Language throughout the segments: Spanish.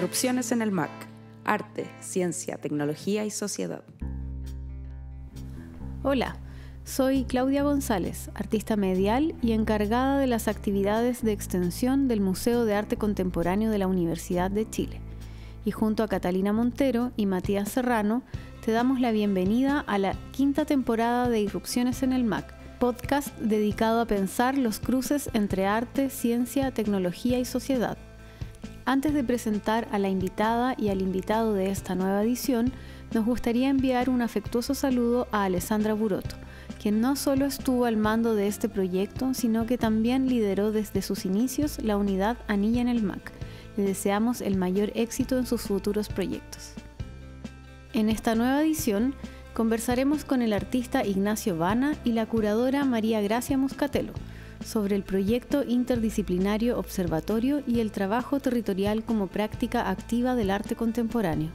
Irrupciones en el MAC. Arte, ciencia, tecnología y sociedad. Hola, soy Claudia González, artista medial y encargada de las actividades de extensión del Museo de Arte Contemporáneo de la Universidad de Chile. Y junto a Catalina Montero y Matías Serrano, te damos la bienvenida a la 5ª temporada de Irrupciones en el MAC, podcast dedicado a pensar los cruces entre arte, ciencia, tecnología y sociedad. Antes de presentar a la invitada y al invitado de esta nueva edición, nos gustaría enviar un afectuoso saludo a Alessandra Buroto, quien no solo estuvo al mando de este proyecto, sino que también lideró desde sus inicios la unidad Anilla en el MAC. Le deseamos el mayor éxito en sus futuros proyectos. En esta nueva edición, conversaremos con el artista Ignacio Vana y la curadora María Gracia Muscatello sobre el proyecto interdisciplinario Observatorio y el trabajo territorial como práctica activa del arte contemporáneo.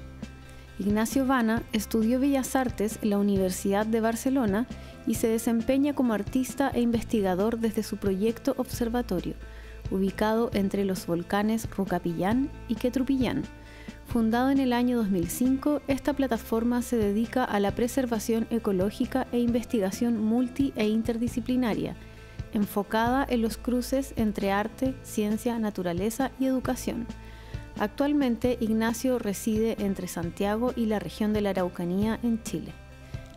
Ignacio Vana estudió Bellas Artes en la Universidad de Barcelona y se desempeña como artista e investigador desde su proyecto Observatorio, ubicado entre los volcanes Rucapillán y Quetrupillán. Fundado en el año 2005, esta plataforma se dedica a la preservación ecológica e investigación multi e interdisciplinaria, enfocada en los cruces entre arte, ciencia, naturaleza y educación. Actualmente, Ignacio reside entre Santiago y la región de la Araucanía, en Chile.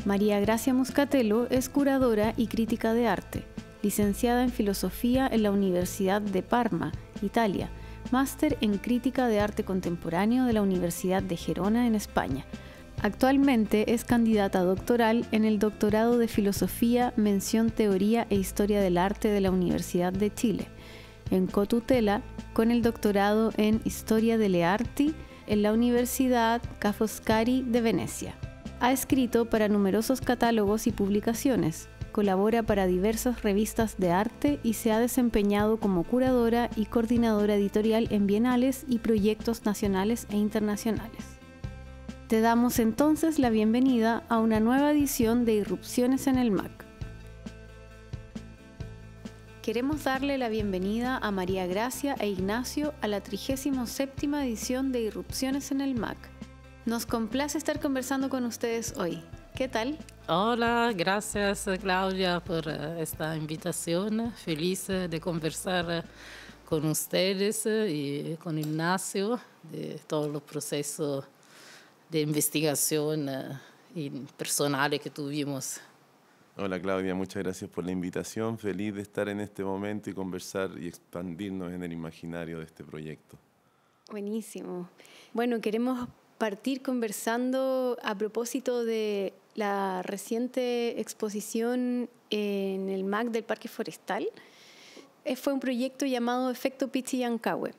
María Gracia Muscatello es curadora y crítica de arte, licenciada en Filosofía en la Universidad de Parma, Italia, máster en Crítica de Arte Contemporáneo de la Universidad de Gerona, en España. Actualmente es candidata doctoral en el Doctorado de Filosofía, Mención Teoría e Historia del Arte de la Universidad de Chile, en cotutela con el doctorado en Historia delle Arti en la Universidad Ca' Foscari de Venecia. Ha escrito para numerosos catálogos y publicaciones, colabora para diversas revistas de arte y se ha desempeñado como curadora y coordinadora editorial en bienales y proyectos nacionales e internacionales. Te damos entonces la bienvenida a una nueva edición de Irrupciones en el MAC. Queremos darle la bienvenida a María Gracia e Ignacio a la 37ª edición de Irrupciones en el MAC. Nos complace estar conversando con ustedes hoy. ¿Qué tal? Hola, gracias Claudia por esta invitación. Feliz de conversar con ustedes y con Ignacio de todos los procesos de investigación y personales que tuvimos. Hola Claudia, muchas gracias por la invitación. Feliz de estar en este momento y conversar y expandirnos en el imaginario de este proyecto. Buenísimo. Bueno, queremos partir conversando a propósito de la reciente exposición en el MAC del Parque Forestal. Fue un proyecto llamado Efecto Pichillanqahue.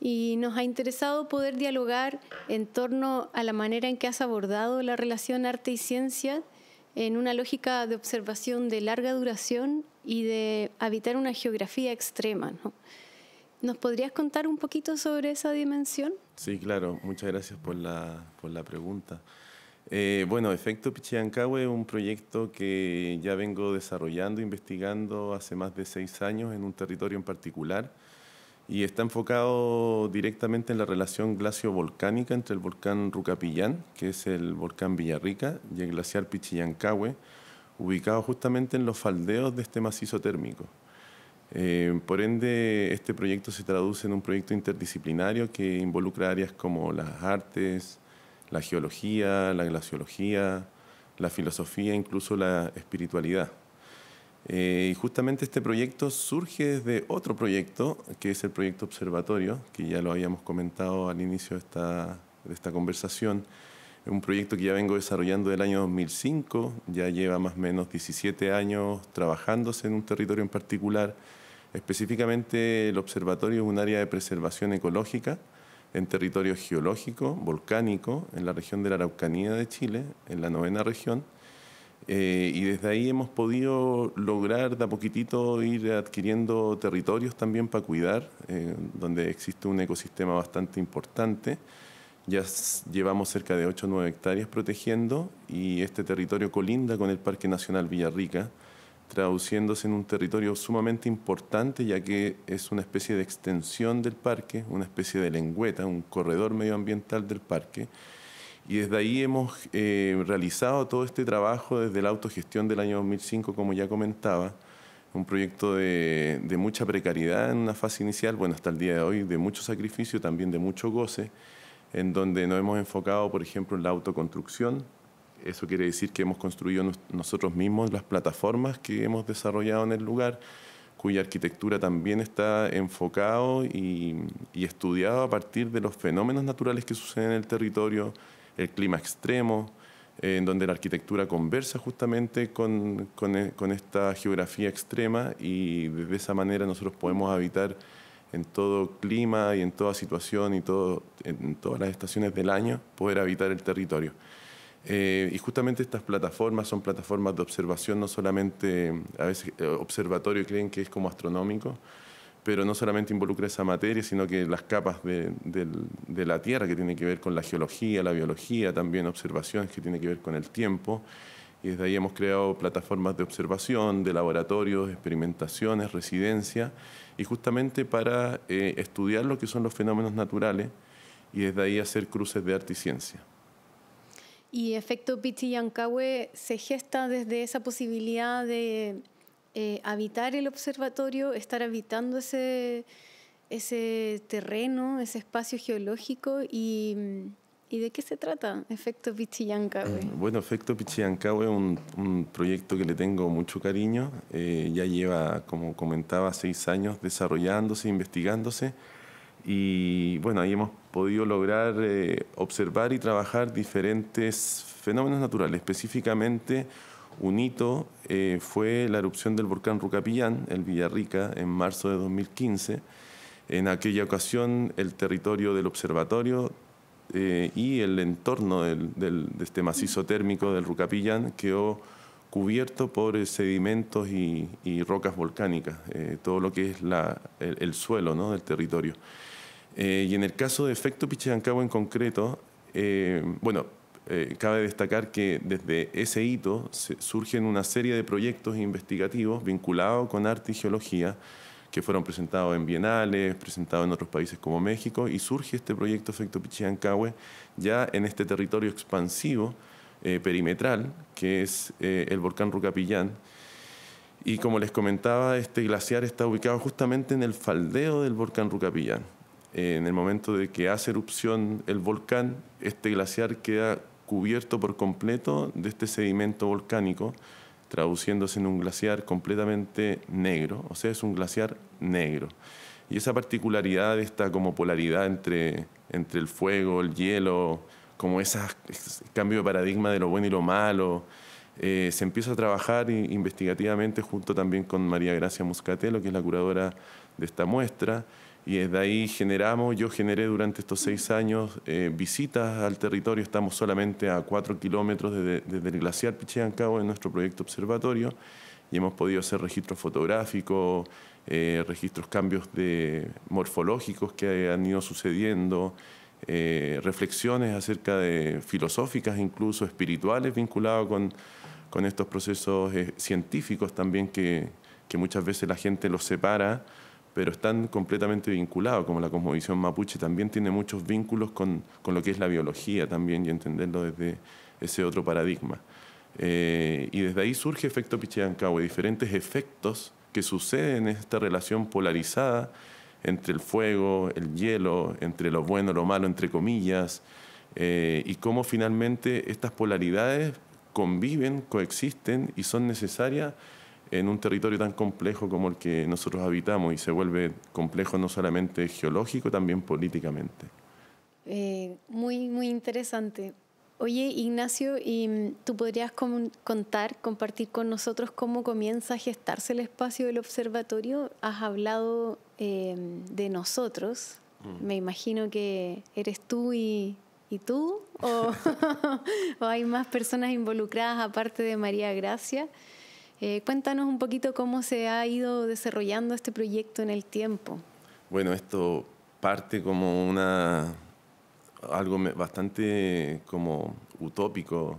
Y nos ha interesado poder dialogar en torno a la manera en que has abordado la relación arte y ciencia en una lógica de observación de larga duración y de habitar una geografía extrema, ¿no? ¿Nos podrías contar un poquito sobre esa dimensión? Sí, claro. Muchas gracias por la pregunta. Bueno, Efecto Pichillanqahue es un proyecto que ya vengo desarrollando, investigando hace más de 6 años en un territorio en particular, y está enfocado directamente en la relación glacio-volcánica entre el volcán Rucapillán, que es el volcán Villarrica, y el glaciar Pichillanqahue, ubicado justamente en los faldeos de este macizo térmico. Por ende, este proyecto se traduce en un proyecto interdisciplinario que involucra áreas como las artes, la geología, la glaciología, la filosofía, incluso la espiritualidad. Y justamente este proyecto surge desde otro proyecto, que es el proyecto Observatorio, que ya lo habíamos comentado al inicio de esta conversación. Es un proyecto que ya vengo desarrollando del año 2005, ya lleva más o menos 17 años trabajándose en un territorio en particular. Específicamente el observatorio es un área de preservación ecológica en territorio geológico, volcánico, en la región de la Araucanía de Chile, en la 9ª región. Y desde ahí hemos podido lograr de a poquitito ir adquiriendo territorios también para cuidar, donde existe un ecosistema bastante importante. Ya llevamos cerca de 8 o 9 hectáreas protegiendo, y este territorio colinda con el Parque Nacional Villarrica, traduciéndose en un territorio sumamente importante, ya que es una especie de extensión del parque, una especie de lengüeta, un corredor medioambiental del parque. Y desde ahí hemos realizado todo este trabajo desde la autogestión del año 2005, como ya comentaba, un proyecto de mucha precariedad en una fase inicial, bueno, hasta el día de hoy, de mucho sacrificio, también de mucho goce, en donde nos hemos enfocado, por ejemplo, en la autoconstrucción. Eso quiere decir que hemos construido nosotros mismos las plataformas que hemos desarrollado en el lugar, cuya arquitectura también está enfocado y estudiado a partir de los fenómenos naturales que suceden en el territorio, el clima extremo, en donde la arquitectura conversa justamente con esta geografía extrema, y de esa manera nosotros podemos habitar en todo clima y en toda situación y en todas las estaciones del año, poder habitar el territorio. Y justamente estas plataformas son plataformas de observación, no solamente, a veces observatorio creen que es como astronómico, pero no solamente involucra esa materia, sino que las capas de la Tierra, que tiene que ver con la geología, la biología, también observaciones que tienen que ver con el tiempo. Y desde ahí hemos creado plataformas de observación, de laboratorios, experimentaciones, residencia, y justamente para estudiar lo que son los fenómenos naturales y desde ahí hacer cruces de arte y ciencia. Y Efecto Pichillancahue se gesta desde esa posibilidad de habitar el observatorio, estar habitando ese terreno, ese espacio geológico. ¿Y de qué se trata Efecto Pichillancahue? Bueno, Efecto Pichillancahue es un proyecto que le tengo mucho cariño. Ya lleva, como comentaba, 6 años desarrollándose, investigándose. Y bueno, ahí hemos podido lograr observar y trabajar diferentes fenómenos naturales. Específicamente, un hito fue la erupción del volcán Rucapillán, el Villarrica, en marzo de 2015. En aquella ocasión, el territorio del observatorio y el entorno de este macizo térmico del Rucapillán quedó cubierto por sedimentos y rocas volcánicas, todo lo que es el suelo, ¿no?, del territorio. Y en el caso de Efecto Pichillancahue en concreto, cabe destacar que desde ese hito surgen una serie de proyectos investigativos vinculados con arte y geología que fueron presentados en bienales, presentados en otros países como México, y surge este proyecto Efecto Pichillancahue ya en este territorio expansivo perimetral, que es el volcán Rucapillán. Y como les comentaba, este glaciar está ubicado justamente en el faldeo del volcán Rucapillán. En el momento de que hace erupción el volcán, este glaciar queda cubierto por completo de este sedimento volcánico, traduciéndose en un glaciar completamente negro, o sea, es un glaciar negro. Y esa particularidad, esta como polaridad entre el fuego, el hielo, como ese cambio de paradigma de lo bueno y lo malo, se empieza a trabajar investigativamente junto también con María Gracia Muscatelo, que es la curadora de esta muestra, y desde ahí yo generé durante estos 6 años visitas al territorio. Estamos solamente a 4 kilómetros desde el glaciar Pichillancahue en nuestro proyecto observatorio, y hemos podido hacer registros fotográficos, registros cambios morfológicos que han ido sucediendo, reflexiones acerca de filosóficas, incluso espirituales, vinculadas con estos procesos científicos también que muchas veces la gente los separa, pero están completamente vinculados, como la cosmovisión mapuche también tiene muchos vínculos con lo que es la biología también, y entenderlo desde ese otro paradigma. Y desde ahí surge Efecto Pichillancahue, diferentes efectos que suceden en esta relación polarizada entre el fuego, el hielo, entre lo bueno, lo malo, entre comillas, y cómo finalmente estas polaridades conviven, coexisten y son necesarias en un territorio tan complejo como el que nosotros habitamos, y se vuelve complejo no solamente geológico, también políticamente. Muy, muy interesante. Oye, Ignacio, ¿y tú podrías compartir con nosotros cómo comienza a gestarse el espacio del observatorio? Has hablado de nosotros. Me imagino que eres tú y tú, o hay más personas involucradas aparte de María Gracia. Cuéntanos un poquito cómo se ha ido desarrollando este proyecto en el tiempo. Bueno, esto parte como algo bastante como utópico.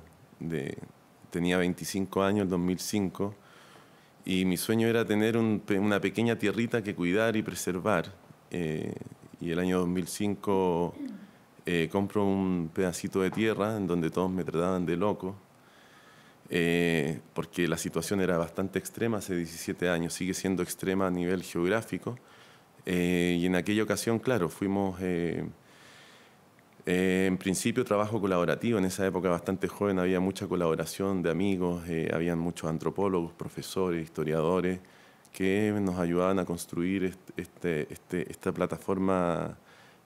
Tenía 25 años en 2005 Y mi sueño era tener una pequeña tierrita que cuidar y preservar. Y el año 2005 compro un pedacito de tierra en donde todos me trataban de loco, porque la situación era bastante extrema hace 17 años, sigue siendo extrema a nivel geográfico. Y en aquella ocasión, claro, fuimos... en principio trabajo colaborativo, en esa época bastante joven había mucha colaboración de amigos, habían muchos antropólogos, profesores, historiadores que nos ayudaban a construir esta plataforma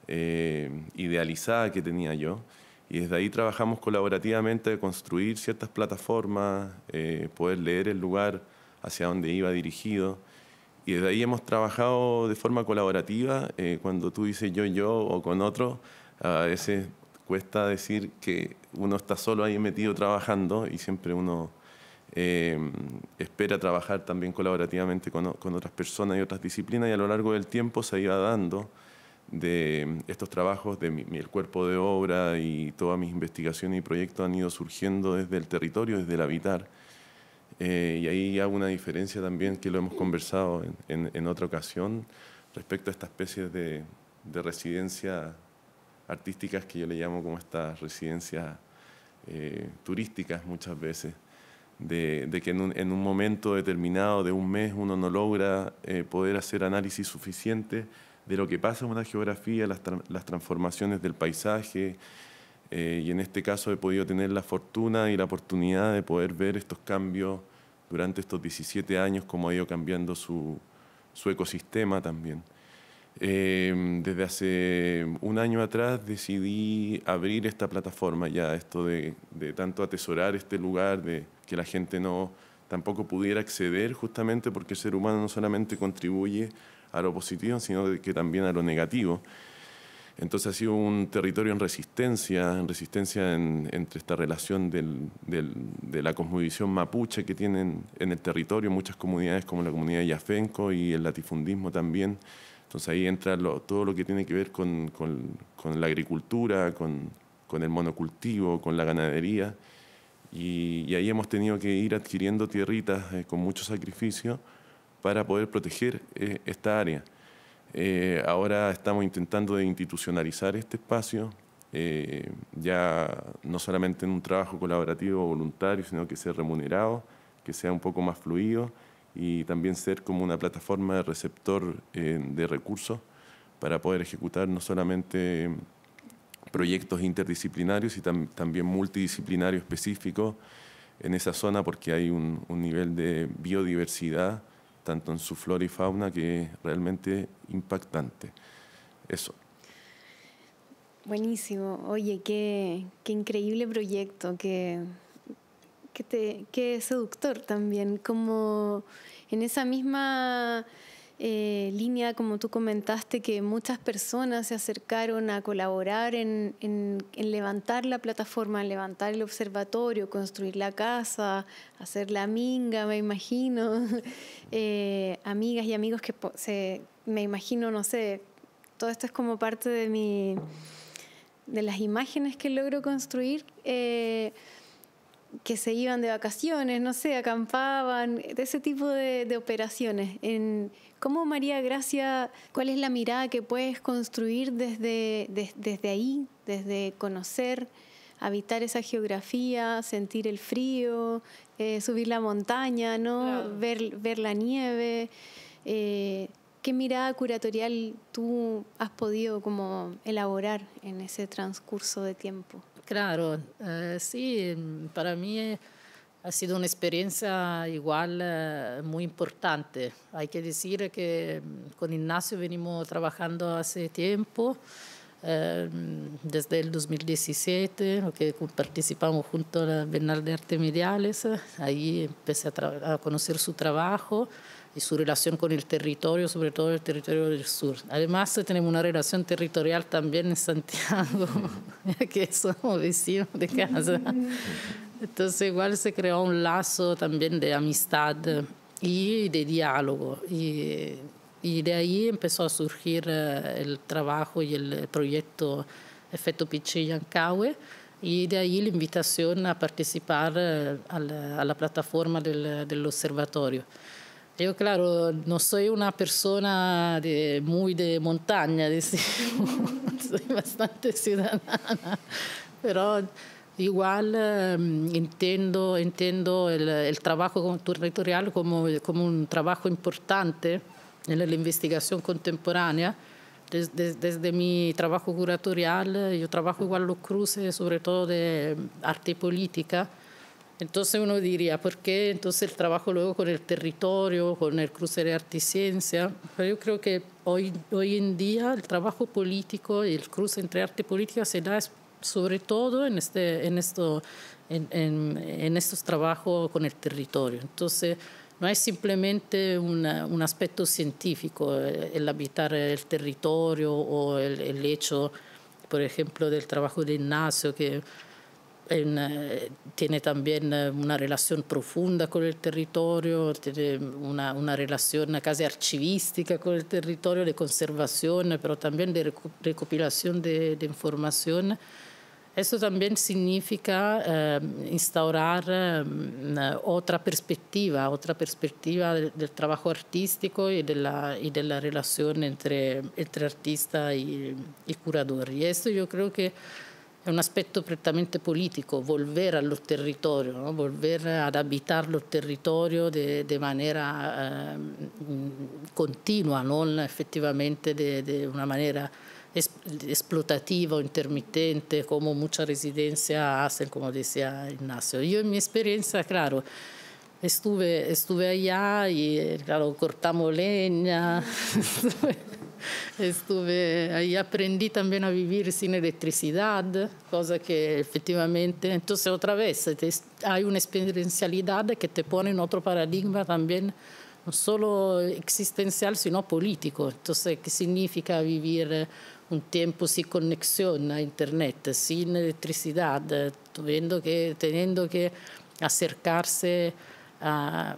idealizada que tenía yo. Y desde ahí trabajamos colaborativamente a construir ciertas plataformas, poder leer el lugar hacia donde iba dirigido. Y desde ahí hemos trabajado de forma colaborativa. Cuando tú dices yo o con otro, a veces cuesta decir que uno está solo ahí metido trabajando y siempre uno espera trabajar también colaborativamente con otras personas y otras disciplinas, y a lo largo del tiempo se iba dando de estos trabajos, el cuerpo de obra y todas mis investigaciones y proyectos han ido surgiendo desde el territorio, desde el habitar. Y ahí hago una diferencia también que lo hemos conversado en otra ocasión respecto a esta especie de residencia artísticas que yo le llamo como estas residencias turísticas muchas veces, de que en un momento determinado de un mes uno no logra poder hacer análisis suficiente de lo que pasa en una geografía, las transformaciones del paisaje, y en este caso he podido tener la fortuna y la oportunidad de poder ver estos cambios durante estos 17 años, cómo ha ido cambiando su ecosistema también. Desde hace un año atrás decidí abrir esta plataforma, ya esto de tanto atesorar este lugar, de que la gente tampoco pudiera acceder, justamente porque el ser humano no solamente contribuye a lo positivo, sino que también a lo negativo. Entonces ha sido un territorio en resistencia entre esta relación de la cosmovisión mapuche que tienen en el territorio muchas comunidades como la comunidad de Yafenco y el latifundismo también. Entonces ahí entra todo lo que tiene que ver con la agricultura, con el monocultivo, con la ganadería. Y ahí hemos tenido que ir adquiriendo tierritas con mucho sacrificio para poder proteger esta área. Ahora estamos intentando de institucionalizar este espacio, ya no solamente en un trabajo colaborativo o voluntario, sino que sea remunerado, que sea un poco más fluido, y también ser como una plataforma de receptor de recursos para poder ejecutar no solamente proyectos interdisciplinarios, y también multidisciplinarios específicos en esa zona, porque hay un nivel de biodiversidad, tanto en su flora y fauna, que es realmente impactante. Eso. Buenísimo. Oye, qué increíble proyecto, qué seductor también, como en esa misma línea, como tú comentaste, que muchas personas se acercaron a colaborar en levantar la plataforma, en levantar el observatorio, construir la casa, hacer la minga, me imagino, amigas y amigos que me imagino, no sé, todo esto es como parte de las imágenes que logro construir, que se iban de vacaciones, no sé, acampaban, de ese tipo de operaciones. ¿Cómo, María Gracia, cuál es la mirada que puedes construir desde ahí, desde conocer, habitar esa geografía, sentir el frío, subir la montaña, ¿no? Claro. Ver la nieve? ¿Qué mirada curatorial tú has podido como elaborar en ese transcurso de tiempo? Claro, sí, para mí ha sido una experiencia igual muy importante. Hay que decir que con Ignacio venimos trabajando hace tiempo, desde el 2017, que participamos junto a la Bienal de Arte Mediales. Ahí empecé a conocer su trabajo y su relación con el territorio, sobre todo el territorio del sur. Además, tenemos una relación territorial también en Santiago, que somos vecinos de casa. Entonces, igual se creó un lazo también de amistad y de diálogo. Y de ahí empezó a surgir el trabajo y el proyecto Efecto Pichillancahue, y de ahí la invitación a participar a la plataforma del observatorio. Yo, claro, no soy una persona muy de montaña, decimos. Soy bastante ciudadana, pero igual entiendo el trabajo territorial como un trabajo importante en la investigación contemporánea. Desde mi trabajo curatorial, yo trabajo igual los cruces, sobre todo de arte y política. Entonces uno diría, ¿por qué entonces el trabajo luego con el territorio, con el cruce de arte y ciencia? Pero yo creo que hoy en día el trabajo político y el cruce entre arte y política se da sobre todo en estos trabajos con el territorio. Entonces no es simplemente un aspecto científico, el habitar el territorio o el hecho, por ejemplo, del trabajo de Ignacio, que tiene también una relación profunda con el territorio, tiene una relación casi archivística con el territorio, de conservación, pero también de recopilación de información. Eso también significa instaurar otra perspectiva del trabajo artístico y de la relación entre artista y curador. Y esto yo creo que es un aspecto prettamente político, volver a los territorios, ¿no? Volver a habitar los territorios de manera continua, no efectivamente de una manera explotativa o intermitente, como muchas residencias hacen, como decía Ignacio. Yo en mi experiencia, claro, estuve allá y, claro, cortamos leña, estuve ahí, aprendí también a vivir sin electricidad, cosa que efectivamente, entonces otra vez hay una experiencialidad que te pone en otro paradigma también, no solo existencial, sino político. Entonces, ¿qué significa vivir un tiempo sin conexión a Internet, sin electricidad, teniendo que acercarse a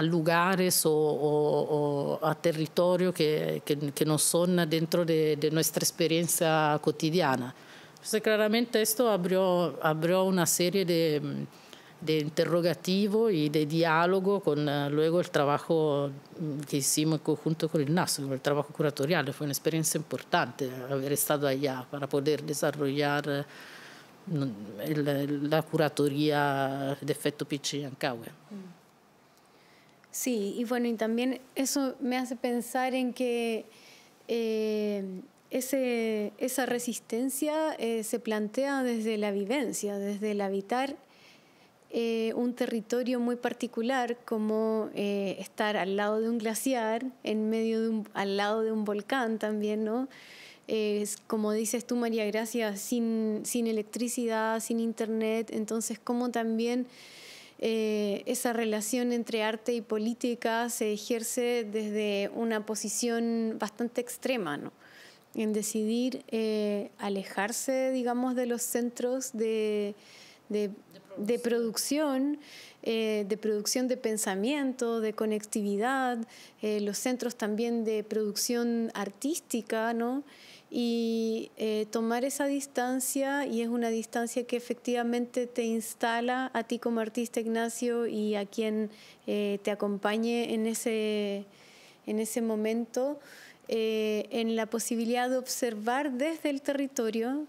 lugares o a territorios que no son dentro de nuestra experiencia cotidiana? Entonces, claramente esto abrió una serie de interrogativo y de diálogo con luego el trabajo que hicimos en conjunto con Ignacio, el trabajo curatorial. Fue una experiencia importante haber estado allá para poder desarrollar la curatoría de efecto Pichillancahue. Sí, y bueno, y también eso me hace pensar en que esa resistencia se plantea desde la vivencia, desde el habitar un territorio muy particular, como estar al lado de un glaciar, al lado de un volcán también, ¿no? Como dices tú, María Gracia, sin electricidad, sin internet. Entonces, cómo también esa relación entre arte y política se ejerce desde una posición bastante extrema, ¿no? En decidir alejarse, digamos, de los centros de producción de pensamiento, de conectividad, los centros también de producción artística, ¿no? Y tomar esa distancia, y es una distancia que efectivamente te instala a ti como artista, Ignacio, y a quien te acompañe en ese momento, en la posibilidad de observar desde el territorio,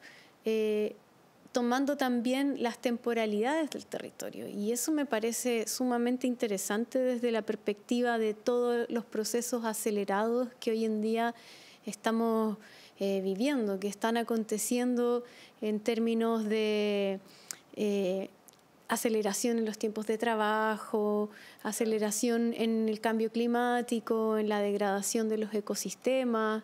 tomando también las temporalidades del territorio. Y eso me parece sumamente interesante desde la perspectiva de todos los procesos acelerados que hoy en día estamos viviendo, que están aconteciendo en términos de aceleración en los tiempos de trabajo, aceleración en el cambio climático, en la degradación de los ecosistemas.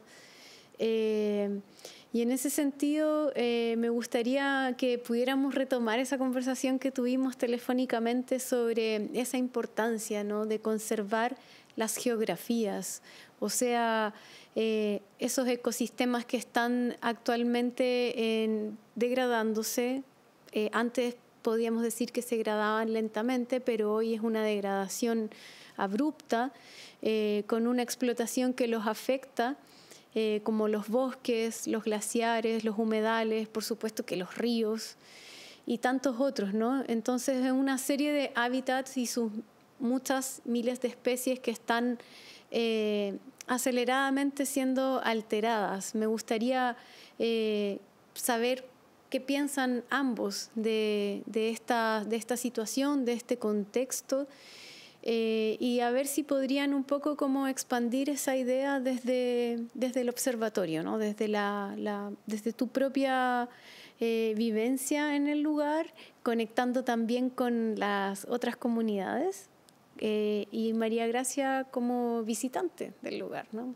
Y en ese sentido me gustaría que pudiéramos retomar esa conversación que tuvimos telefónicamente sobre esa importancia, ¿no?, de conservar las geografías, o sea, esos ecosistemas que están actualmente degradándose. Antes podíamos decir que se degradaban lentamente, pero hoy es una degradación abrupta, con una explotación que los afecta, como los bosques, los glaciares, los humedales, por supuesto que los ríos y tantos otros, ¿no? Entonces es una serie de hábitats y sus muchas miles de especies que están aceleradamente siendo alteradas. Me gustaría saber qué piensan ambos de esta situación, de este contexto, y a ver si podrían un poco como expandir esa idea desde el observatorio, ¿no? Desde tu propia vivencia en el lugar, conectando también con las otras comunidades, y María Gracia como visitante del lugar, ¿no?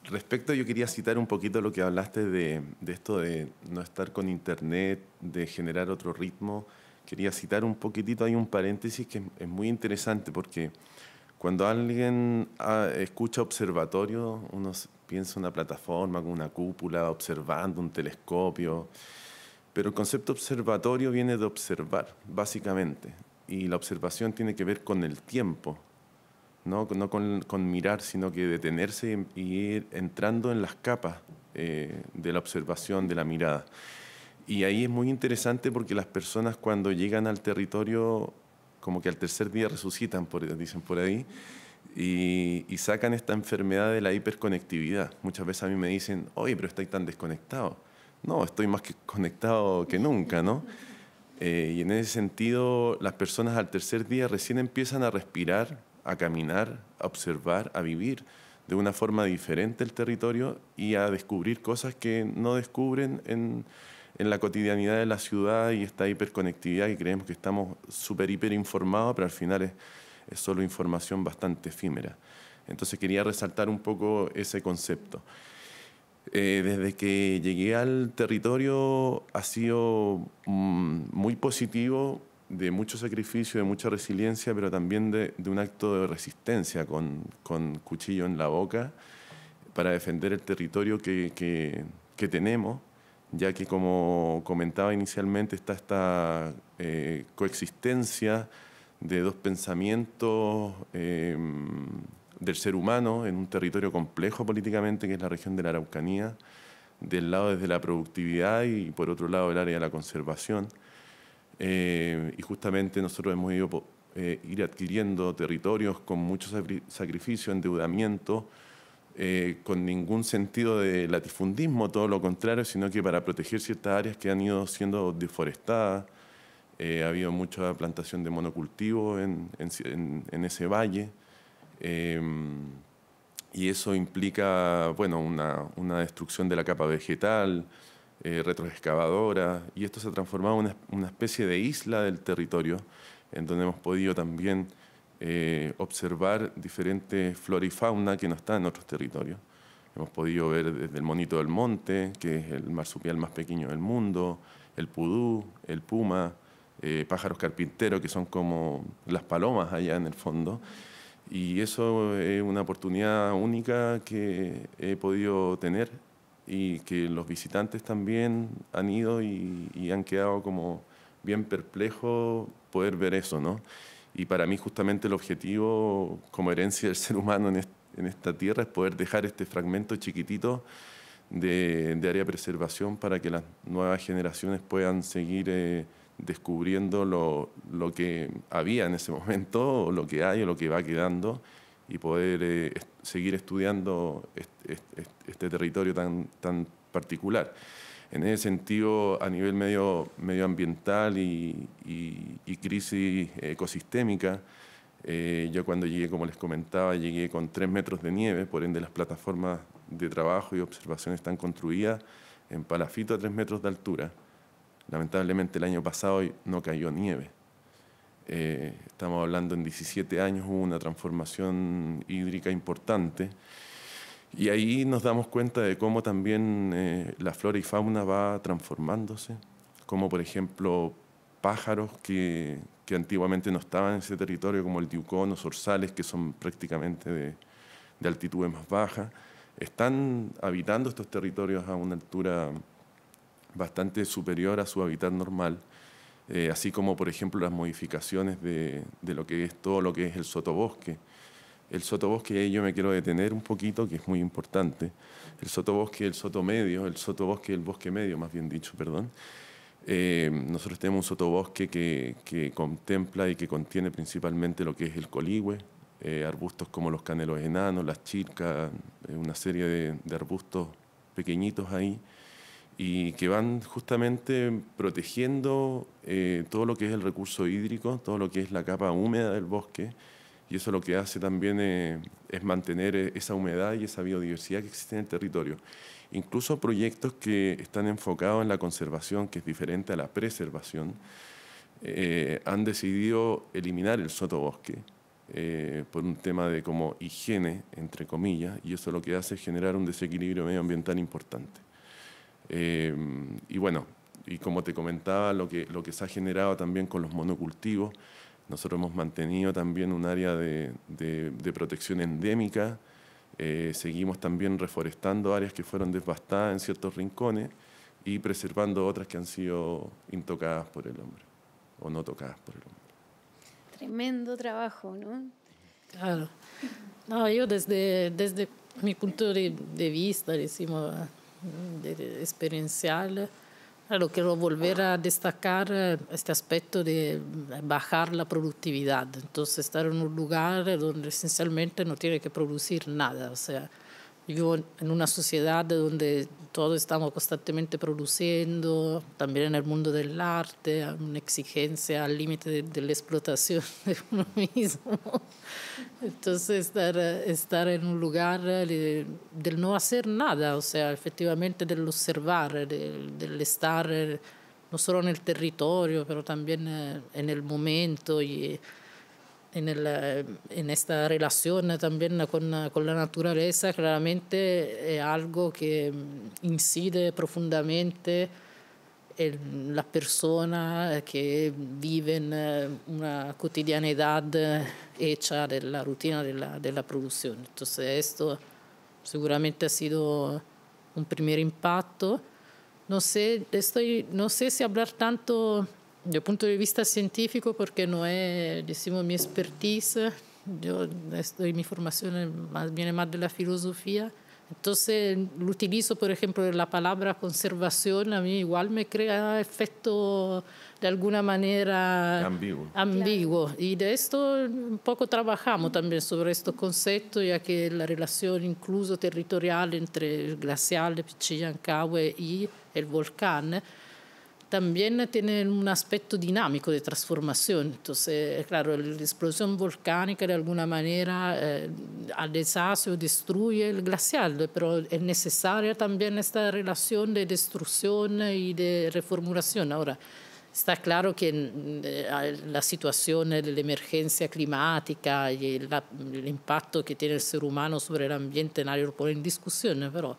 Respecto, yo quería citar un poquito lo que hablaste de esto de no estar con internet, de generar otro ritmo. Quería citar un poquitito, hay un paréntesis que es muy interesante, porque cuando alguien escucha observatorio, uno piensa una plataforma con una cúpula, observando un telescopio, pero el concepto observatorio viene de observar, básicamente, y la observación tiene que ver con el tiempo, no con mirar, sino que detenerse y ir entrando en las capas de la observación, de la mirada. Y ahí es muy interesante porque las personas cuando llegan al territorio, como que al tercer día resucitan, dicen por ahí, y sacan esta enfermedad de la hiperconectividad. Muchas veces a mí me dicen, oye, pero estáis tan desconectado. No, estoy más conectado que nunca, ¿no? Y en ese sentido, las personas al tercer día recién empiezan a respirar, a caminar, a observar, a vivir de una forma diferente el territorio y a descubrir cosas que no descubren en la cotidianidad de la ciudad y esta hiperconectividad que creemos que estamos súper, hiper informados, pero al final es solo información bastante efímera. Entonces quería resaltar un poco ese concepto. Desde que llegué al territorio ha sido muy positivo, de mucho sacrificio, de mucha resiliencia, pero también de un acto de resistencia con cuchillo en la boca para defender el territorio que tenemos, ya que, como comentaba inicialmente, está esta coexistencia de dos pensamientos del ser humano en un territorio complejo políticamente, que es la región de la Araucanía, del lado desde la productividad y por otro lado el área de la conservación. Y justamente nosotros hemos ido ir adquiriendo territorios con mucho sacrificio, endeudamiento, con ningún sentido de latifundismo, todo lo contrario, sino que para proteger ciertas áreas que han ido siendo deforestadas. Ha habido mucha plantación de monocultivo en ese valle, y eso implica, bueno, una destrucción de la capa vegetal, retroexcavadora, y esto se ha transformado en una especie de isla del territorio, en donde hemos podido también observar diferentes flora y fauna que no están en otros territorios. Hemos podido ver desde el monito del monte, que es el marsupial más pequeño del mundo, el pudú, el puma, pájaros carpinteros, que son como las palomas allá en el fondo. Y eso es una oportunidad única que he podido tener y que los visitantes también han ido y han quedado como bien perplejos poder ver eso, ¿no? Y para mí justamente el objetivo como herencia del ser humano en esta tierra es poder dejar este fragmento chiquitito de área de preservación para que las nuevas generaciones puedan seguir descubriendo lo que había en ese momento, o lo que hay o lo que va quedando, y poder seguir estudiando este territorio tan particular. En ese sentido, a nivel medioambiental y crisis ecosistémica, yo cuando llegué, como les comentaba, llegué con 3 metros de nieve, por ende las plataformas de trabajo y observación están construidas en palafito a 3 metros de altura. Lamentablemente el año pasado no cayó nieve. Estamos hablando en 17 años, hubo una transformación hídrica importante. Y ahí nos damos cuenta de cómo también la flora y fauna va transformándose, como por ejemplo pájaros que antiguamente no estaban en ese territorio, como el diucón o zorzales, que son prácticamente de altitudes más bajas, están habitando estos territorios a una altura bastante superior a su hábitat normal, así como por ejemplo las modificaciones de lo que es todo lo que es el sotobosque. El sotobosque, yo me quiero detener un poquito, que es muy importante. El sotobosque, el sotomedio, el sotobosque, el bosque medio, más bien dicho, perdón. Nosotros tenemos un sotobosque que contempla y que contiene principalmente lo que es el coligüe, arbustos como los canelos enanos, las chircas, una serie de arbustos pequeñitos ahí, y que van justamente protegiendo todo lo que es el recurso hídrico, todo lo que es la capa húmeda del bosque, y eso lo que hace también es mantener esa humedad y esa biodiversidad que existe en el territorio. Incluso proyectos que están enfocados en la conservación, que es diferente a la preservación, han decidido eliminar el sotobosque por un tema de como higiene, entre comillas, y eso lo que hace es generar un desequilibrio medioambiental importante. Y bueno, y como te comentaba, lo que se ha generado también con los monocultivos, nosotros hemos mantenido también un área de protección endémica, seguimos también reforestando áreas que fueron devastadas en ciertos rincones y preservando otras que han sido intocadas por el hombre o no tocadas por el hombre. Tremendo trabajo, ¿no? Claro. No, yo desde mi punto de vista, decimos, experiencial, claro, quiero volver a destacar este aspecto de bajar la productividad. Entonces, estar en un lugar donde esencialmente no tiene que producir nada. O sea, vivo en una sociedad donde todos estamos constantemente produciendo, también en el mundo del arte, una exigencia al límite de la explotación de uno mismo. Entonces, estar en un lugar del no hacer nada, o sea, efectivamente del observar, del estar no solo en el territorio, pero también en el momento y en esta relación también con la naturaleza, claramente es algo que incide profundamente en las personas que viven una cotidianidad hecha de la rutina de la producción. Entonces esto seguramente ha sido un primer impacto. No sé si hablar tanto desde el punto de vista científico, porque no es, decimos, mi expertise. Mi formación viene más de la filosofía. Entonces, lo utilizo, por ejemplo, la palabra conservación, a mí igual me crea efecto de alguna manera ambiguo. Claro. Y de esto un poco trabajamos también sobre estos conceptos, ya que la relación incluso territorial entre el glacial de Pichillancahue y el volcán también tiene un aspecto dinámico de transformación. Entonces, claro, la explosión volcánica de alguna manera deshace o destruye el glacial, pero es necesaria también esta relación de destrucción y de reformulación. Ahora, está claro que la situación de la emergencia climática y el impacto que tiene el ser humano sobre el ambiente nadie lo pone en discusión, pero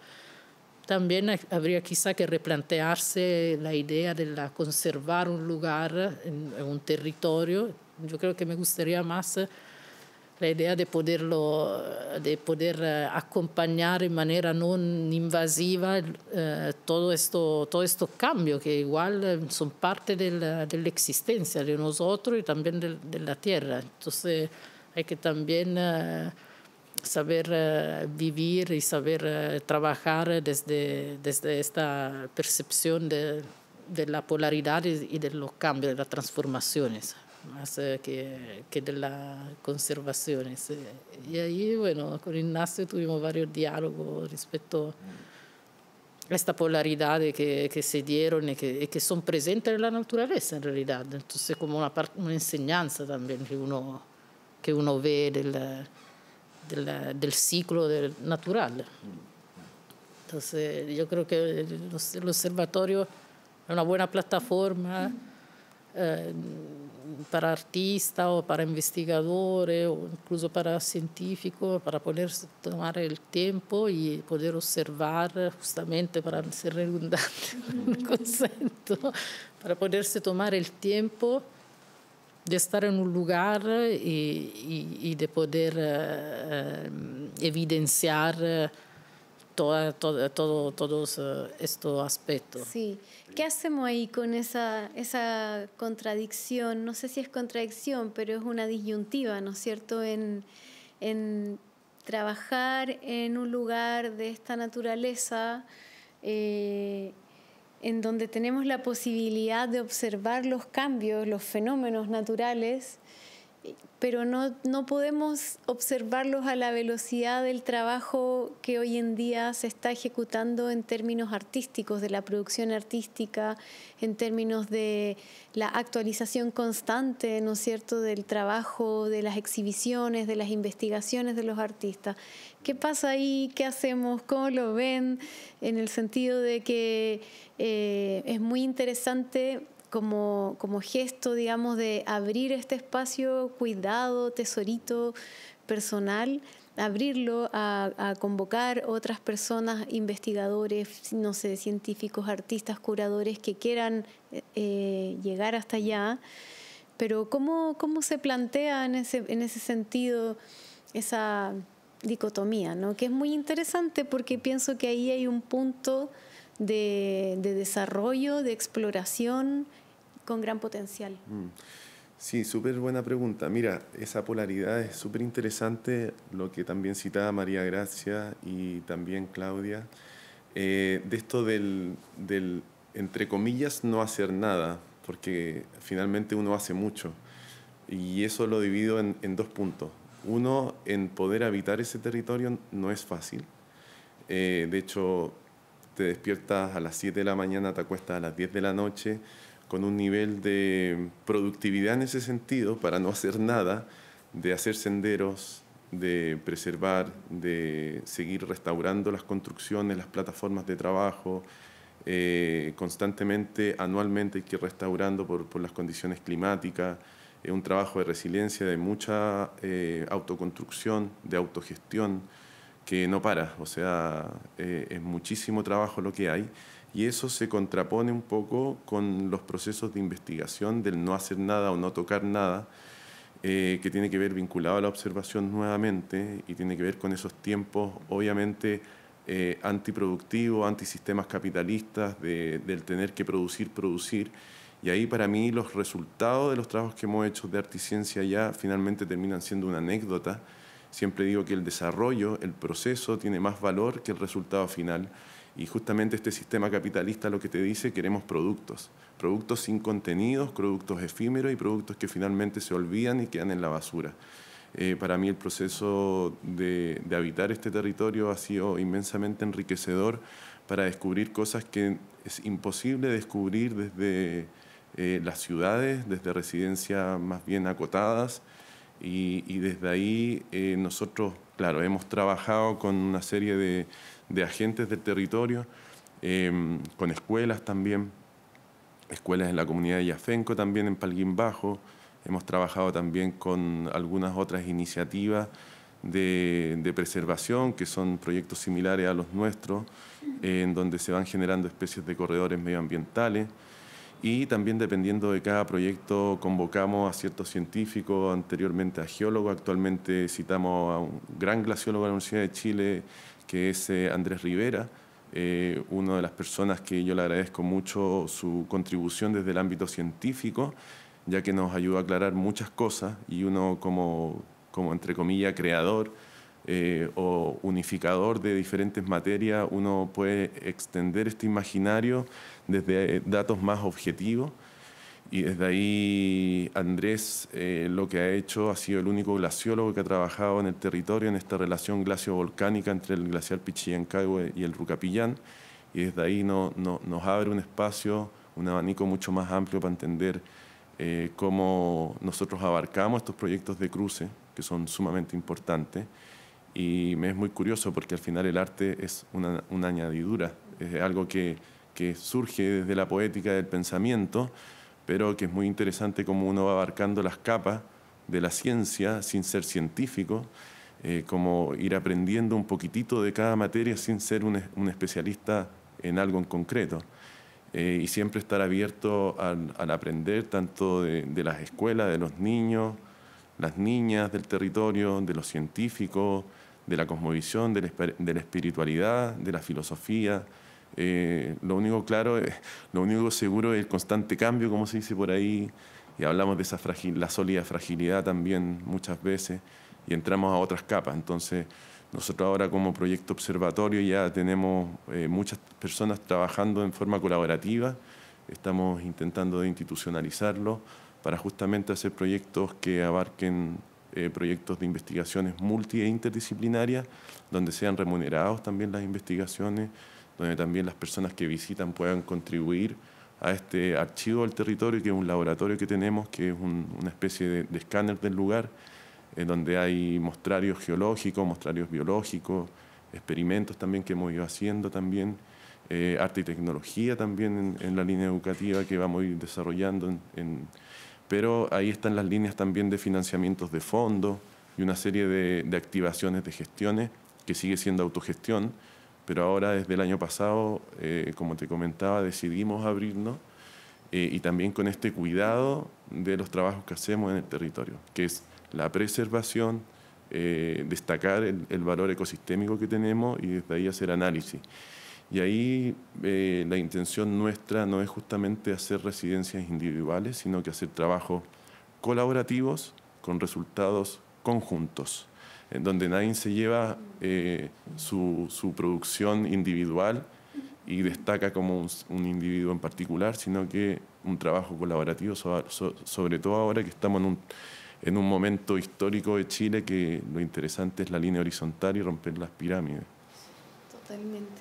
también habría quizá que replantearse la idea de conservar un lugar en un territorio. Yo creo que me gustaría más la idea de poder acompañar de manera no invasiva todo estos cambios que igual son parte de la existencia de nosotros y también de la tierra. Entonces hay que también saber vivir y saber trabajar desde esta percepción de la polaridad y de los cambios, de las transformaciones, más que de las conservaciones. Y ahí, bueno, con Ignacio tuvimos varios diálogos respecto a esta polaridad que se dieron y que son presentes en la naturaleza en realidad. Entonces, como una enseñanza también que uno ve del ciclo natural. Entonces, yo creo que el observatorio es una buena plataforma para artistas o para investigadores o incluso para científicos, para poder tomar el tiempo y poder observar, justamente para ser redundante con el concepto, para poderse tomar el tiempo de estar en un lugar y de poder evidenciar todos estos aspectos. Sí. ¿Qué hacemos ahí con esa contradicción? No sé si es contradicción, pero es una disyuntiva, ¿no es cierto? En trabajar en un lugar de esta naturaleza, en donde tenemos la posibilidad de observar los cambios, los fenómenos naturales, pero no podemos observarlos a la velocidad del trabajo que hoy en día se está ejecutando en términos artísticos, de la producción artística, en términos de la actualización constante, ¿no es cierto?, del trabajo, de las exhibiciones, de las investigaciones de los artistas. ¿Qué pasa ahí? ¿Qué hacemos? ¿Cómo lo ven? En el sentido de que es muy interesante como gesto, digamos, de abrir este espacio cuidado, tesorito personal, abrirlo a convocar otras personas, investigadores, no sé, científicos, artistas, curadores que quieran llegar hasta allá. Pero ¿cómo se plantea en ese sentido esa dicotomía, ¿no? Que es muy interesante porque pienso que ahí hay un punto de desarrollo, de exploración con gran potencial. Sí, súper buena pregunta. Mira, esa polaridad es súper interesante, lo que también citaba María Gracia y también Claudia, de esto del, entre comillas, no hacer nada, porque finalmente uno hace mucho. Y eso lo divido en dos puntos. Uno, en poder habitar ese territorio no es fácil. De hecho, te despiertas a las 7 de la mañana, te acuestas a las 10 de la noche, con un nivel de productividad en ese sentido, para no hacer nada, de hacer senderos, de preservar, de seguir restaurando las construcciones, las plataformas de trabajo, constantemente, anualmente hay que ir restaurando por las condiciones climáticas, un trabajo de resiliencia, de mucha autoconstrucción, de autogestión, que no para, o sea, es muchísimo trabajo lo que hay. Y eso se contrapone un poco con los procesos de investigación del no hacer nada o no tocar nada, que tiene que ver vinculado a la observación nuevamente y tiene que ver con esos tiempos, obviamente, antiproductivos, antisistemas capitalistas, del tener que producir. Y ahí para mí los resultados de los trabajos que hemos hecho de arte y ciencia ya finalmente terminan siendo una anécdota. Siempre digo que el desarrollo, el proceso, tiene más valor que el resultado final. Y justamente este sistema capitalista lo que te dice, queremos productos sin contenidos, productos efímeros y productos que finalmente se olvidan y quedan en la basura. Para mí el proceso de habitar este territorio ha sido inmensamente enriquecedor para descubrir cosas que es imposible descubrir desde las ciudades, desde residencias más bien acotadas, y desde ahí nosotros, claro, hemos trabajado con una serie de agentes del territorio, con escuelas también, escuelas en la comunidad de Yafenco también en Palguín Bajo. Hemos trabajado también con algunas otras iniciativas de preservación, que son proyectos similares a los nuestros, en donde se van generando especies de corredores medioambientales. Y también, dependiendo de cada proyecto, convocamos a ciertos científicos, anteriormente a geólogos. Actualmente citamos a un gran glaciólogo de la Universidad de Chile, que es Andrés Rivera, una de las personas que yo le agradezco mucho su contribución desde el ámbito científico, ya que nos ayuda a aclarar muchas cosas, y uno como entre comillas, creador o unificador de diferentes materias, uno puede extender este imaginario desde datos más objetivos. Y desde ahí Andrés lo que ha hecho ha sido el único glaciólogo que ha trabajado en el territorio, en esta relación glacio-volcánica entre el glaciar Pichillancahue y el Rucapillán. Y desde ahí nos abre un espacio, un abanico mucho más amplio para entender cómo nosotros abarcamos estos proyectos de cruce, que son sumamente importantes. Y me es muy curioso porque al final el arte es una añadidura, es algo que surge desde la poética del pensamiento, pero que es muy interesante cómo uno va abarcando las capas de la ciencia sin ser científico, como ir aprendiendo un poquitito de cada materia sin ser un especialista en algo en concreto. Y siempre estar abierto al aprender tanto de las escuelas, de los niños, las niñas del territorio, de los científicos, de la cosmovisión, de la espiritualidad, de la filosofía. Lo único seguro es el constante cambio, como se dice por ahí, y hablamos de la sólida fragilidad también muchas veces, y entramos a otras capas. Entonces, Nosotros ahora como proyecto observatorio ya tenemos muchas personas trabajando en forma colaborativa. Estamos intentando de institucionalizarlo para justamente hacer proyectos que abarquen proyectos de investigaciones multi e interdisciplinarias, donde sean remunerados también las investigaciones, donde también las personas que visitan puedan contribuir a este archivo del territorio, que es un laboratorio que tenemos, que es una especie de escáner del lugar, donde hay mostrarios geológicos, mostrarios biológicos, experimentos también que hemos ido haciendo también, arte y tecnología también en la línea educativa que vamos a ir desarrollando pero ahí están las líneas también de financiamientos de fondos y una serie de activaciones de gestiones que sigue siendo autogestión, pero ahora desde el año pasado, como te comentaba, decidimos abrirnos y también con este cuidado de los trabajos que hacemos en el territorio, que es la preservación, destacar el valor ecosistémico que tenemos y desde ahí hacer análisis. Y ahí la intención nuestra no es justamente hacer residencias individuales, sino que hacer trabajos colaborativos con resultados conjuntos, en donde nadie se lleva su producción individual y destaca como un individuo en particular, sino que un trabajo colaborativo, sobre todo ahora que estamos en un momento histórico de Chile que lo interesante es la línea horizontal y romper las pirámides. Totalmente.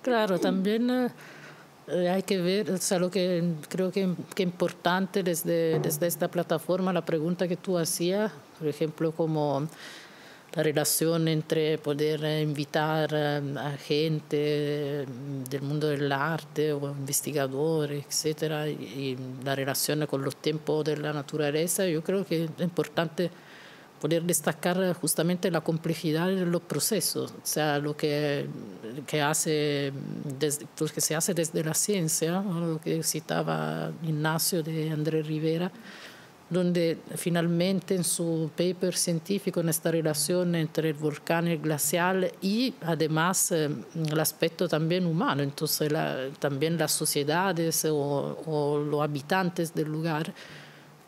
Claro, también hay que ver, o sea, lo que creo que importante desde esta plataforma, la pregunta que tú hacías, por ejemplo, como la relación entre poder invitar a gente del mundo del arte o investigadores, etcétera, y la relación con los tiempos de la naturaleza, yo creo que es importante poder destacar justamente la complejidad de los procesos, o sea, lo que se hace desde la ciencia, ¿no? Lo que citaba Ignacio de Andrés Rivera, donde finalmente en su paper científico, en esta relación entre el volcán y el glacial y además el aspecto también humano, entonces también las sociedades o los habitantes del lugar,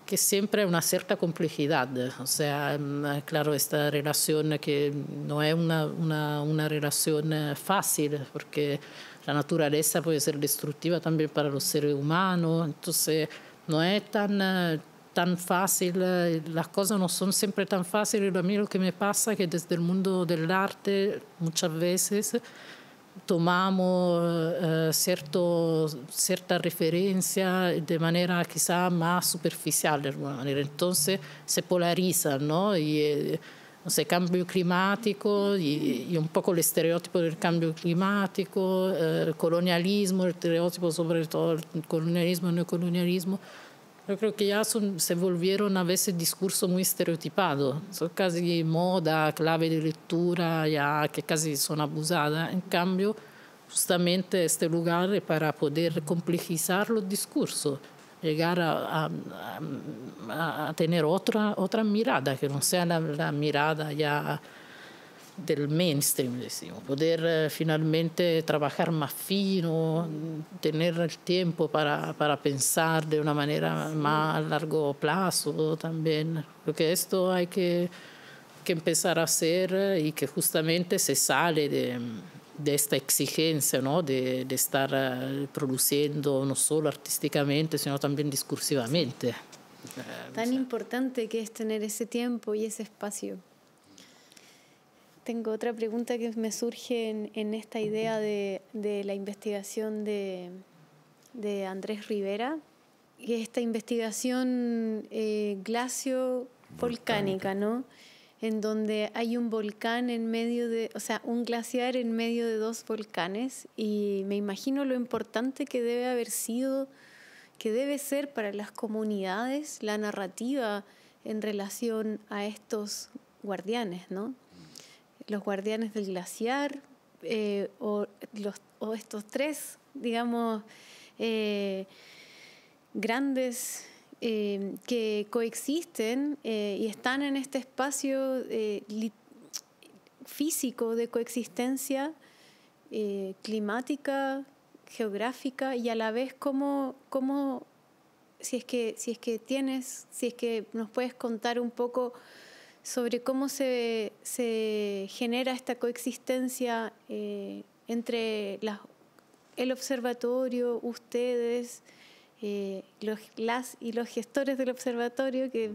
que siempre hay una cierta complejidad, o sea, claro, esta relación que no es una relación fácil, porque la naturaleza puede ser destructiva también para los seres humanos, entonces no es tan fácil, las cosas no son siempre tan fáciles. A mí lo que me pasa es que desde el mundo del arte muchas veces tomamos cierta referencia de manera quizá más superficial de alguna manera, entonces se polariza, ¿no? Y no sé, cambio climático y un poco el estereotipo del cambio climático, el colonialismo, el estereotipo sobre todo el colonialismo y el neocolonialismo. Yo creo que ya se volvieron a veces discursos muy estereotipados, son casi moda, clave de lectura, ya que casi son abusadas. En cambio, justamente este lugar es para poder complejizar los discursos, llegar a tener otra mirada, que no sea la mirada ya del mainstream, decimos, poder finalmente trabajar más fino, tener el tiempo para pensar de una manera más a largo plazo también, porque esto hay que empezar a hacer y que justamente se sale de esta exigencia, ¿no? de estar produciendo no solo artísticamente, sino también discursivamente. Tan importante que es tener ese tiempo y ese espacio. Tengo otra pregunta que me surge en esta idea de la investigación de Andrés Rivera, y esta investigación glacio-volcánica, ¿no? En donde hay un volcán en medio un glaciar en medio de dos volcanes, y me imagino lo importante que debe ser para las comunidades la narrativa en relación a estos guardianes, ¿no? Los guardianes del glaciar, o estos tres, digamos, grandes que coexisten y están en este espacio físico de coexistencia climática, geográfica, y a la vez cómo si es que nos puedes contar un poco sobre cómo se genera esta coexistencia entre el observatorio, ustedes, los gestores del observatorio, que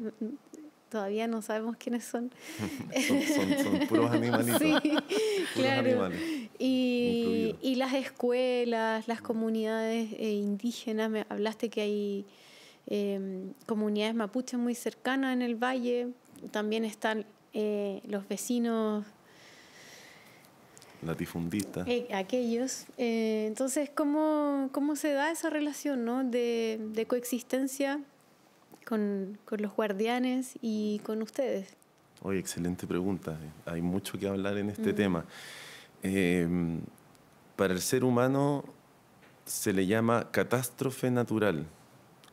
todavía no sabemos quiénes son. son puros animalitos. Sí, puros claro. Animales, y las escuelas, las comunidades indígenas. Me hablaste que hay comunidades mapuches muy cercanas en el valle. También están los vecinos latifundistas. Aquellos. Entonces, ¿cómo se da esa relación, ¿no? de coexistencia con los guardianes y con ustedes? Oye, excelente pregunta. Hay mucho que hablar en este tema. Para el ser humano se le llama catástrofe natural.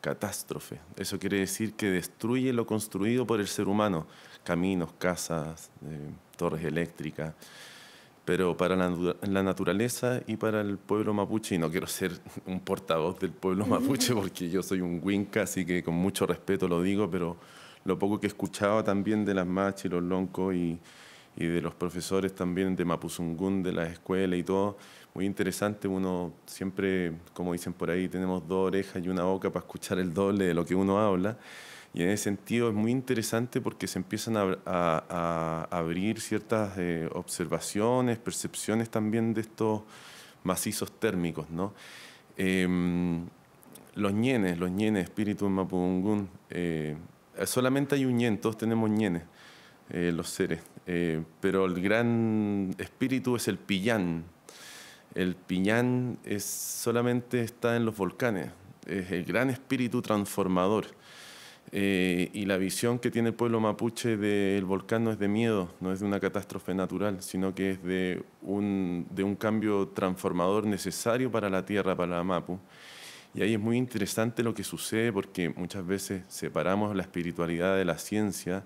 Catástrofe. Eso quiere decir que destruye lo construido por el ser humano. Caminos, casas, torres eléctricas. Pero para la naturaleza y para el pueblo mapuche, y no quiero ser un portavoz del pueblo mapuche porque yo soy un huinca, así que con mucho respeto lo digo, pero lo poco que he escuchado también de las machis y los loncos y de los profesores también de Mapuzungún, de las escuelas y todo, muy interesante. Uno siempre, como dicen por ahí, tenemos 2 orejas y una boca para escuchar el doble de lo que uno habla. Y en ese sentido es muy interesante porque se empiezan a abrir ciertas observaciones, percepciones también de estos macizos térmicos, ¿no? Los ñenes, espíritu en Mapudungún, solamente hay un ñen, todos tenemos ñenes, los seres, pero el gran espíritu es el pillán. El pillán solamente está en los volcanes, es el gran espíritu transformador. Y la visión que tiene el pueblo mapuche del volcán no es de miedo, no es de una catástrofe natural, sino que es de un cambio transformador necesario para la tierra, para la Mapu. Y ahí es muy interesante lo que sucede porque muchas veces separamos la espiritualidad de la ciencia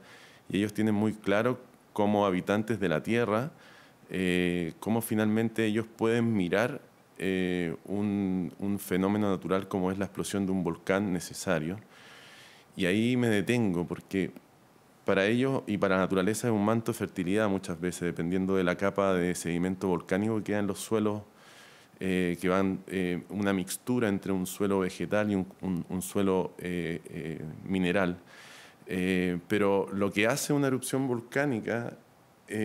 y ellos tienen muy claro como habitantes de la tierra, cómo finalmente ellos pueden mirar un fenómeno natural como es la explosión de un volcán necesario. Y ahí me detengo porque para ellos y para la naturaleza es un manto de fertilidad muchas veces, dependiendo de la capa de sedimento volcánico que queda en los suelos, que van una mixtura entre un suelo vegetal y un suelo mineral. Pero lo que hace una erupción volcánica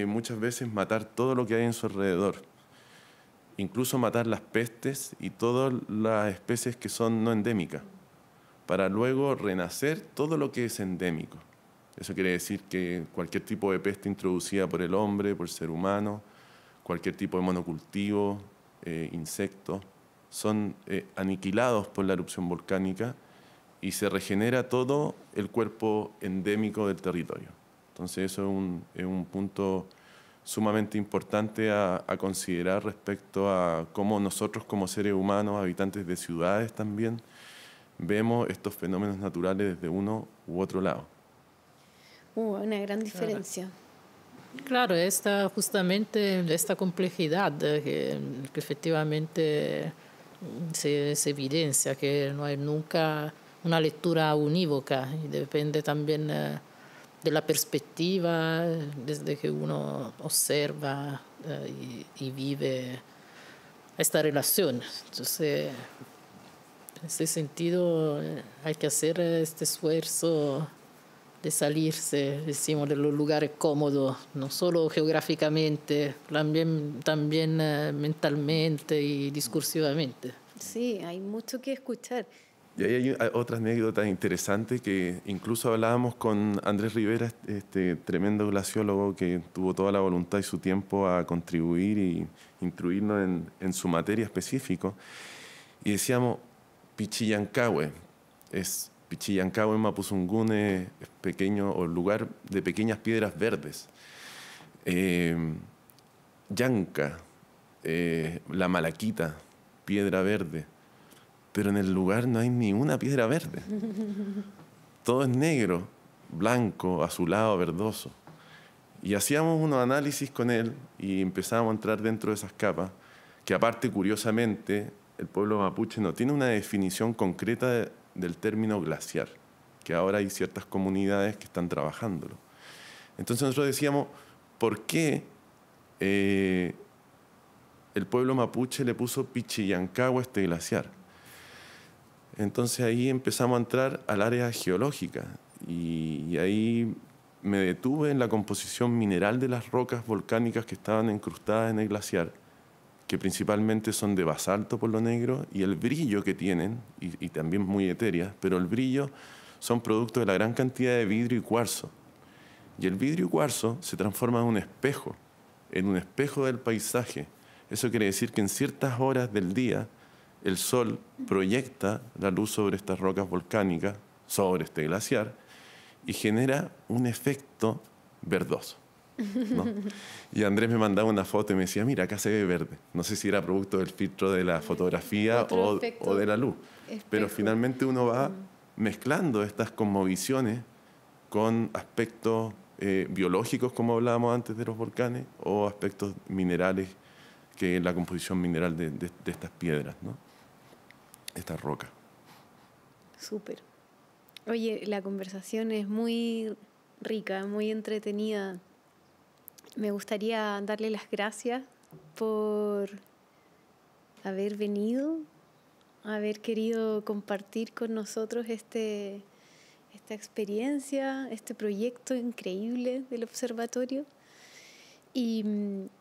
muchas veces es matar todo lo que hay en su alrededor, incluso matar las pestes y todas las especies que son no endémicas, para luego renacer todo lo que es endémico. Eso quiere decir que cualquier tipo de peste introducida por el hombre, por el ser humano, cualquier tipo de monocultivo, insectos, son aniquilados por la erupción volcánica y se regenera todo el cuerpo endémico del territorio. Entonces eso es un punto sumamente importante a considerar respecto a cómo nosotros como seres humanos, habitantes de ciudades también, vemos estos fenómenos naturales desde uno u otro lado. Una gran diferencia. Claro, justamente esta complejidad que efectivamente se evidencia, que no hay nunca una lectura unívoca y depende también de la perspectiva desde que uno observa y vive esta relación. Entonces, en ese sentido, hay que hacer este esfuerzo de salirse, decimos, de los lugares cómodos, no solo geográficamente, también mentalmente y discursivamente. Sí, hay mucho que escuchar. Y ahí hay otra anécdota interesante que incluso hablábamos con Andrés Rivera, este tremendo glaciólogo que tuvo toda la voluntad y su tiempo a contribuir y instruirnos en su materia específica. Y decíamos, Pichillancahue Pichillancahue en Mapuzungún es pequeño, o lugar de pequeñas piedras verdes. Yanca, la malaquita, piedra verde. Pero en el lugar no hay ni una piedra verde. Todo es negro, blanco, azulado, verdoso. Y hacíamos unos análisis con él y empezábamos a entrar dentro de esas capas, que aparte, curiosamente, el pueblo mapuche no tiene una definición concreta del término glaciar, que ahora hay ciertas comunidades que están trabajándolo. Entonces nosotros decíamos, ¿por qué el pueblo mapuche le puso Pichillancagua a este glaciar? Entonces ahí empezamos a entrar al área geológica y ahí me detuve en la composición mineral de las rocas volcánicas que estaban incrustadas en el glaciar, que principalmente son de basalto por lo negro, y el brillo que tienen, y también muy etéreas, pero el brillo son producto de la gran cantidad de vidrio y cuarzo. Y el vidrio y cuarzo se transforma en un espejo del paisaje. Eso quiere decir que en ciertas horas del día el sol proyecta la luz sobre estas rocas volcánicas, sobre este glaciar, y genera un efecto verdoso, ¿no? Y Andrés me mandaba una foto y me decía, mira, acá se ve verde. No sé si era producto del filtro de la fotografía o de la luz. Espejo. Pero finalmente uno va mezclando estas cosmovisiones con aspectos biológicos, como hablábamos antes de los volcanes, o aspectos minerales, que es la composición mineral de estas piedras, ¿no? Estas rocas. Súper. Oye, la conversación es muy rica, muy entretenida. Me gustaría darle las gracias por haber venido, haber querido compartir con nosotros esta experiencia, este proyecto increíble del observatorio. Y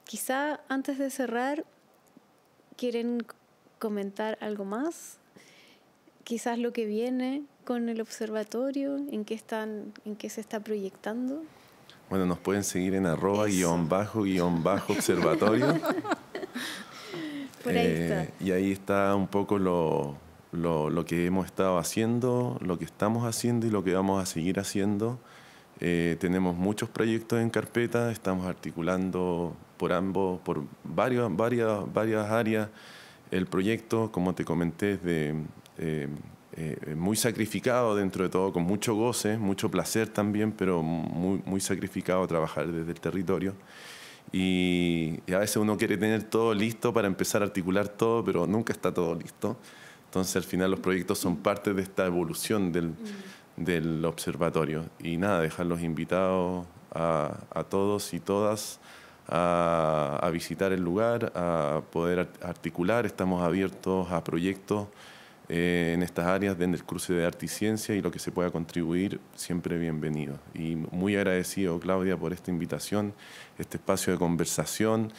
quizá antes de cerrar, ¿quieren comentar algo más? Quizás lo que viene con el observatorio, en qué se está proyectando. Bueno, nos pueden seguir en @_observatorio. Por ahí está. Y ahí está un poco lo que hemos estado haciendo, lo que estamos haciendo y lo que vamos a seguir haciendo. Tenemos muchos proyectos en carpeta, estamos articulando por varias áreas. El proyecto, como te comenté, es muy sacrificado dentro de todo, con mucho goce, mucho placer también, pero muy sacrificado trabajar desde el territorio. Y a veces uno quiere tener todo listo para empezar a articular todo, pero nunca está todo listo. Entonces al final los proyectos son parte de esta evolución del observatorio. Y nada, dejarlos invitados a todos y todas a visitar el lugar, a poder articular. Estamos abiertos a proyectos en estas áreas, en el cruce de arte y ciencia, y lo que se pueda contribuir, siempre bienvenido. Y muy agradecido, Claudia, por esta invitación, este espacio de conversación.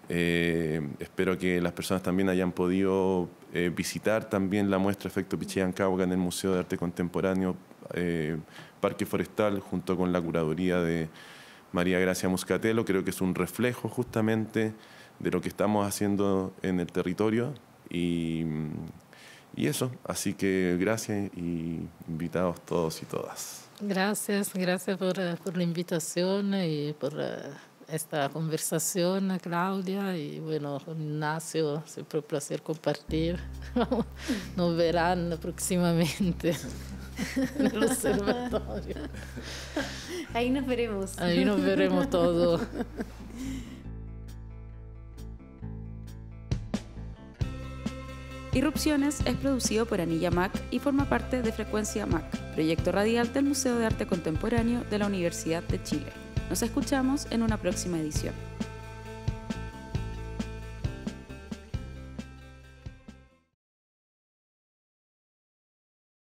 Espero que las personas también hayan podido visitar también la muestra Efecto Pichillancagua en el Museo de Arte Contemporáneo Parque Forestal, junto con la curaduría de María Gracia Muscatello. Creo que es un reflejo justamente de lo que estamos haciendo en el territorio. Y eso, así que gracias y invitados todos y todas. Gracias por la invitación y por esta conversación, Claudia. Y bueno, con Ignacio, siempre un placer compartir. Nos verán próximamente en el observatorio. Ahí nos veremos. Ahí nos veremos todos. Irrupciones es producido por Anilla Mac y forma parte de Frecuencia Mac, proyecto radial del Museo de Arte Contemporáneo de la Universidad de Chile. Nos escuchamos en una próxima edición.